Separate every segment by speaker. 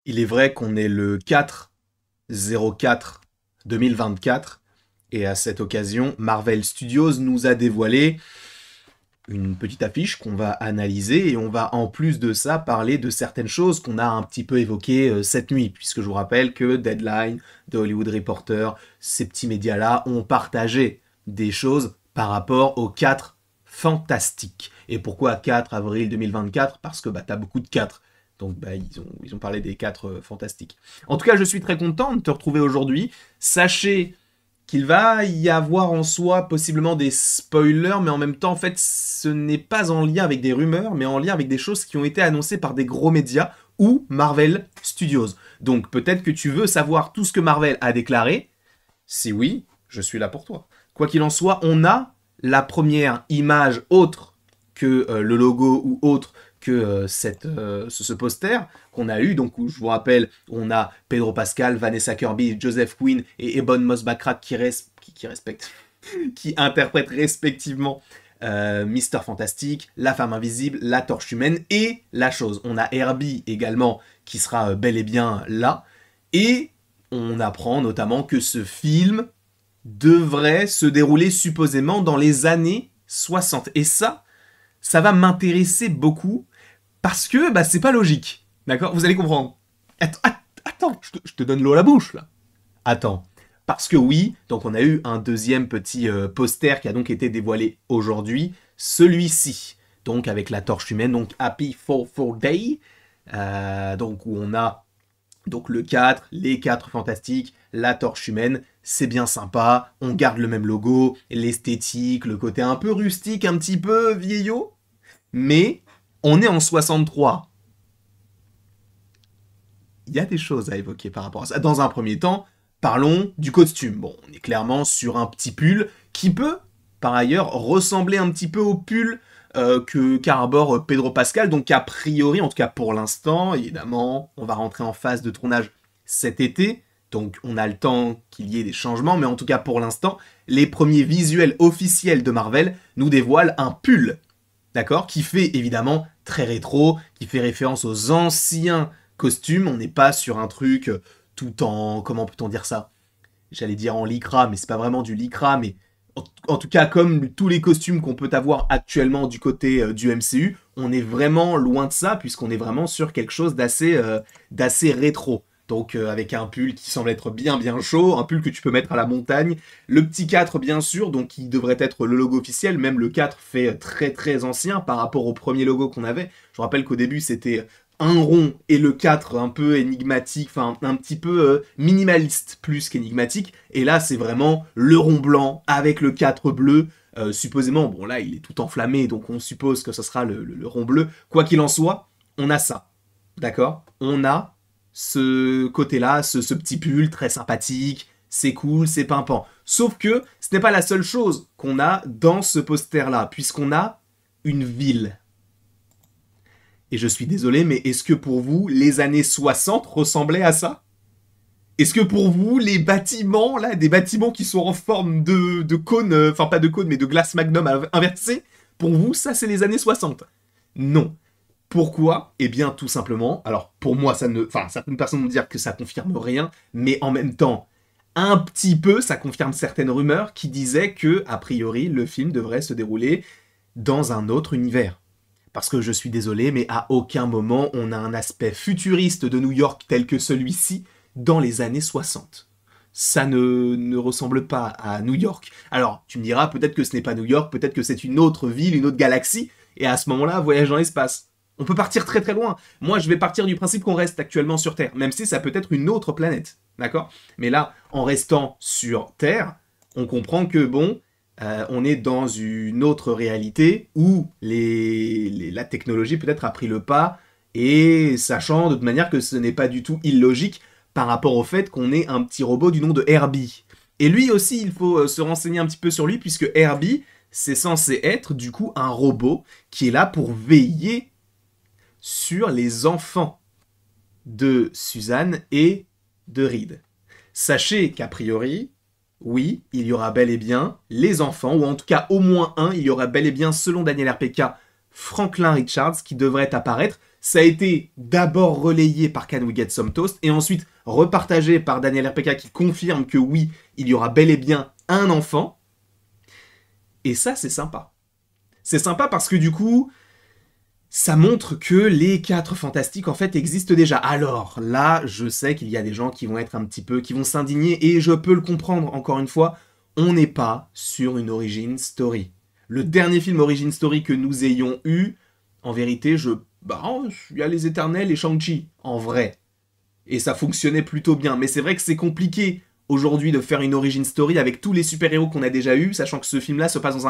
Speaker 1: Il est vrai qu'on est le 4/04/2024 et à cette occasion, Marvel Studios nous a dévoilé une petite affiche qu'on va analyser et on va en plus de ça parler de certaines choses qu'on a un petit peu évoquées cette nuit, puisque je vous rappelle que Deadline, The Hollywood Reporter, ces petits médias-là ont partagé des choses par rapport aux 4 fantastiques. Et pourquoi 4 avril 2024? Parce que t'as beaucoup de 4. Donc ils ont parlé des 4 fantastiques. En tout cas, je suis très content de te retrouver aujourd'hui. Sachez qu'il va y avoir en soi possiblement des spoilers, mais en même temps, en fait, ce n'est pas en lien avec des rumeurs, mais en lien avec des choses qui ont été annoncées par des gros médias ou Marvel Studios. Donc peut-être que tu veux savoir tout ce que Marvel a déclaré. Si oui, je suis là pour toi. Quoi qu'il en soit, on a la première image autre que le logo ou autre que ce poster qu'on a eu. Donc, où, je vous rappelle, on a Pedro Pascal, Vanessa Kirby, Joseph Quinn et Ebon Moss-Backrack qui interprètent respectivement Mister Fantastique, la Femme Invisible, la Torche Humaine et la Chose. On a Herbie également qui sera bel et bien là. Et on apprend notamment que ce film devrait se dérouler supposément dans les années 60. Et ça va m'intéresser beaucoup parce que c'est pas logique. D'accord? Vous allez comprendre. Attends, je te donne l'eau à la bouche là. Attends. Parce que oui, donc on a eu un deuxième petit poster qui a donc été dévoilé aujourd'hui. Celui-ci, donc avec la torche humaine, donc Happy 4 Day, donc où on a donc le 4, les 4 fantastiques, la torche humaine, c'est bien sympa, on garde le même logo, l'esthétique, le côté un peu rustique, un petit peu vieillot, mais on est en 63. Il y a des choses à évoquer par rapport à ça. Dans un premier temps, parlons du costume. Bon, on est clairement sur un petit pull qui peut, par ailleurs, ressembler un petit peu au pull qu'arbore Pedro Pascal. Donc a priori, en tout cas pour l'instant, évidemment, on va rentrer en phase de tournage cet été. Donc on a le temps qu'il y ait des changements, mais en tout cas pour l'instant, les premiers visuels officiels de Marvel nous dévoilent un pull, d'accord, qui fait évidemment très rétro, qui fait référence aux anciens costumes. On n'est pas sur un truc tout en... comment peut-on dire ça? J'allais dire en lycra, mais c'est pas vraiment du lycra, mais en tout cas, comme tous les costumes qu'on peut avoir actuellement du côté du MCU, on est vraiment loin de ça, puisqu'on est vraiment sur quelque chose d'assez rétro. Donc avec un pull qui semble être bien bien chaud, un pull que tu peux mettre à la montagne, le petit 4 bien sûr, donc qui devrait être le logo officiel, même le 4 fait très très ancien par rapport au premier logo qu'on avait. Je rappelle qu'au début c'était un rond et le 4 un peu énigmatique, enfin un petit peu minimaliste plus qu'énigmatique, et là c'est vraiment le rond blanc avec le 4 bleu, supposément, bon là il est tout enflammé, donc on suppose que ce sera le rond bleu. Quoi qu'il en soit, on a ça, d'accord? On a ce côté-là, ce petit pull très sympathique, c'est cool, c'est pimpant. Sauf que ce n'est pas la seule chose qu'on a dans ce poster-là, puisqu'on a une ville. Et je suis désolé, mais est-ce que pour vous, les années 60 ressemblaient à ça? Est-ce que pour vous, les bâtiments, là, des bâtiments qui sont en forme de cône, enfin pas de cône, mais de glace magnum inversée, pour vous, ça c'est les années 60? Non. Pourquoi? Eh bien, tout simplement, alors pour moi, certaines personnes vont dire que ça confirme rien, mais en même temps, un petit peu, ça confirme certaines rumeurs qui disaient que, a priori, le film devrait se dérouler dans un autre univers. Parce que je suis désolé, mais à aucun moment on a un aspect futuriste de New York tel que celui-ci dans les années 60. Ça ne ressemble pas à New York. Alors, tu me diras, peut-être que ce n'est pas New York, peut-être que c'est une autre ville, une autre galaxie, et à ce moment-là, voyage dans l'espace. On peut partir très très loin. Moi, je vais partir du principe qu'on reste actuellement sur Terre, même si ça peut être une autre planète, d'accord? Mais là, en restant sur Terre, on comprend que, bon, on est dans une autre réalité où la technologie peut-être a pris le pas, et sachant de toute manière que ce n'est pas du tout illogique par rapport au fait qu'on ait un petit robot du nom de Herbie. Et lui aussi, il faut se renseigner un petit peu sur lui, puisque Herbie, c'est censé être du coup un robot qui est là pour veiller sur les enfants de Suzanne et de Reed. Sachez qu'a priori, oui, il y aura bel et bien les enfants, ou en tout cas au moins un, il y aura bel et bien, selon Daniel RPK, Franklin Richards qui devrait apparaître. Ça a été d'abord relayé par Can We Get Some Toast et ensuite repartagé par Daniel RPK qui confirme que oui, il y aura bel et bien un enfant. Et ça, c'est sympa. C'est sympa parce que du coup, ça montre que les 4 Fantastiques en fait existent déjà. Alors là, je sais qu'il y a des gens qui vont être un petit peu, qui vont s'indigner et je peux le comprendre encore une fois, on n'est pas sur une origin story. Le dernier film origin story que nous ayons eu, en vérité, il y a les Éternels et Shang-Chi, en vrai. Et ça fonctionnait plutôt bien. Mais c'est vrai que c'est compliqué aujourd'hui de faire une origin story avec tous les super-héros qu'on a déjà eus, sachant que ce film-là se passe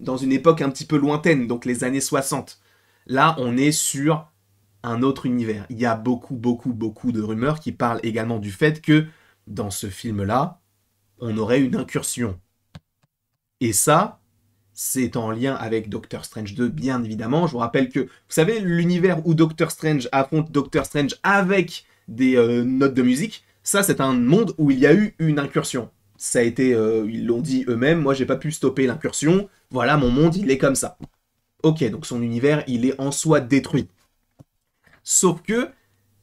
Speaker 1: dans une époque un petit peu lointaine, donc les années 60. Là, on est sur un autre univers. Il y a beaucoup de rumeurs qui parlent également du fait que, dans ce film-là, on aurait une incursion. Et ça, c'est en lien avec Doctor Strange 2, bien évidemment. Je vous rappelle que, vous savez, l'univers où Doctor Strange affronte Doctor Strange avec des notes de musique, ça, c'est un monde où il y a eu une incursion. Ça a été, ils l'ont dit eux-mêmes, moi, j'ai pas pu stopper l'incursion. Voilà, mon monde, il est comme ça. Ok, donc son univers, il est en soi détruit. Sauf que,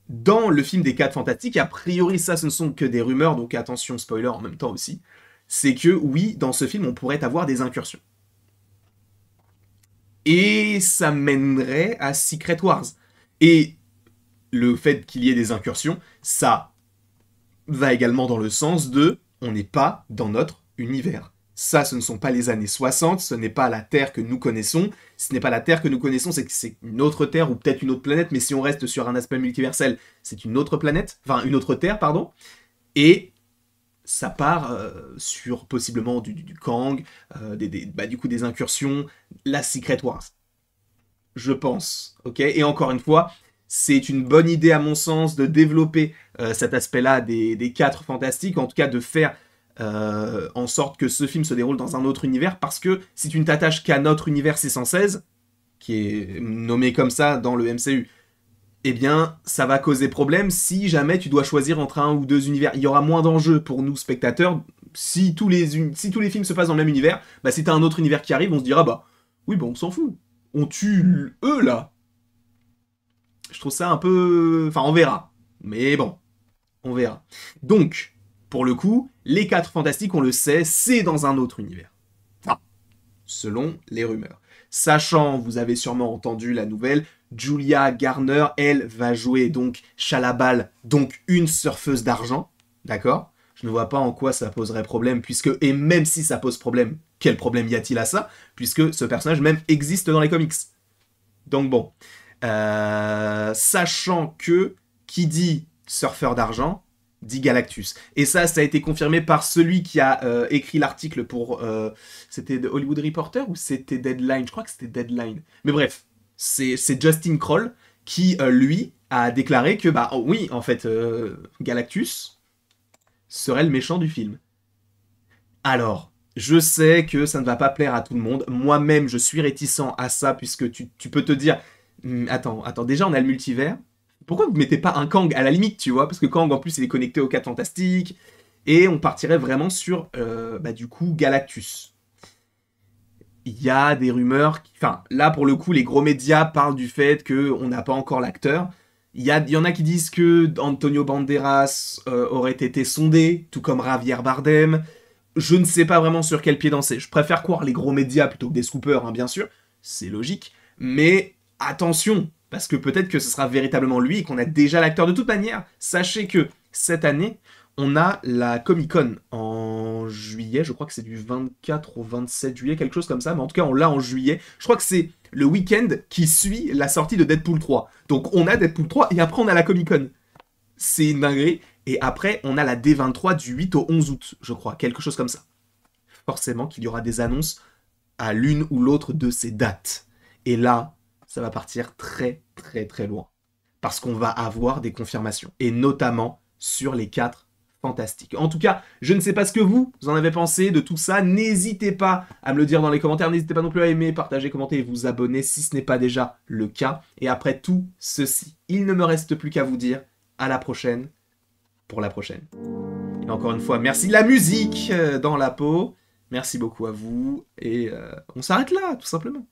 Speaker 1: dans le film des 4 Fantastiques, a priori, ça, ce ne sont que des rumeurs, donc attention, spoiler en même temps aussi, c'est que, oui, dans ce film, on pourrait avoir des incursions. Et ça mènerait à Secret Wars. Et le fait qu'il y ait des incursions, ça va également dans le sens de on n'est pas dans notre univers. Ça, ce ne sont pas les années 60, ce n'est pas la Terre que nous connaissons. Si ce n'est pas la Terre que nous connaissons, c'est que c'est une autre Terre ou peut-être une autre planète, mais si on reste sur un aspect multiversel, c'est une autre planète, enfin une autre Terre, pardon. Et ça part sur possiblement du Kang, du coup des incursions, la Secret Wars. Je pense, ok. Et encore une fois, c'est une bonne idée à mon sens de développer cet aspect-là des 4 Fantastiques, en tout cas de faire en sorte que ce film se déroule dans un autre univers, parce que si tu ne t'attaches qu'à notre univers 616, qui est nommé comme ça dans le MCU, eh bien, ça va causer problème si jamais tu dois choisir entre un ou deux univers. Il y aura moins d'enjeux pour nous, spectateurs, si tous les films se passent dans le même univers, bah si t'as un autre univers qui arrive, on se dira, bah, oui, bah on s'en fout. On tue eux, là. Je trouve ça un peu... Enfin, on verra. Mais bon, on verra. Donc, pour le coup, les 4 Fantastiques, on le sait, c'est dans un autre univers. Enfin, selon les rumeurs. Sachant, vous avez sûrement entendu la nouvelle, Julia Garner, elle, va jouer donc Chalabal, donc une surfeuse d'argent, d'accord? Je ne vois pas en quoi ça poserait problème, puisque, et même si ça pose problème, quel problème y a-t-il à ça? Puisque ce personnage même existe dans les comics. Donc bon, sachant que, qui dit surfeur d'argent, dit Galactus. Et ça a été confirmé par celui qui a écrit l'article pour... c'était The Hollywood Reporter ou c'était Deadline? Je crois que c'était Deadline. Mais bref, c'est Justin Kroll qui, lui, a déclaré que, bah oui, en fait, Galactus serait le méchant du film. Alors, je sais que ça ne va pas plaire à tout le monde. Moi-même, je suis réticent à ça, puisque tu peux te dire... Attends, déjà, on a le multivers. Pourquoi vous mettez pas un Kang à la limite, tu vois? Parce que Kang, en plus, il est connecté aux 4 Fantastiques. Et on partirait vraiment sur, du coup, Galactus. Il y a des rumeurs... Enfin, là, pour le coup, les gros médias parlent du fait qu'on n'a pas encore l'acteur. Il y en a qui disent que Antonio Banderas aurait été sondé, tout comme Javier Bardem. Je ne sais pas vraiment sur quel pied danser. Je préfère croire les gros médias plutôt que des scoopers, hein, bien sûr. C'est logique. Mais attention, parce que peut-être que ce sera véritablement lui et qu'on a déjà l'acteur. De toute manière, sachez que cette année, on a la Comic-Con en juillet. Je crois que c'est du 24 au 27 juillet, quelque chose comme ça. Mais en tout cas, on l'a en juillet. Je crois que c'est le week-end qui suit la sortie de Deadpool 3. Donc on a Deadpool 3 et après on a la Comic-Con. C'est une dinguerie. Et après, on a la D23 du 8 au 11 août, je crois. Quelque chose comme ça. Forcément qu'il y aura des annonces à l'une ou l'autre de ces dates. Et là, ça va partir très loin. Parce qu'on va avoir des confirmations. Et notamment sur les 4 Fantastiques. En tout cas, je ne sais pas ce que vous en avez pensé de tout ça. N'hésitez pas à me le dire dans les commentaires. N'hésitez pas non plus à aimer, partager, commenter et vous abonner si ce n'est pas déjà le cas. Et après tout ceci, il ne me reste plus qu'à vous dire à la prochaine pour la prochaine. Et encore une fois, merci de la musique dans la peau. Merci beaucoup à vous. Et on s'arrête là, tout simplement.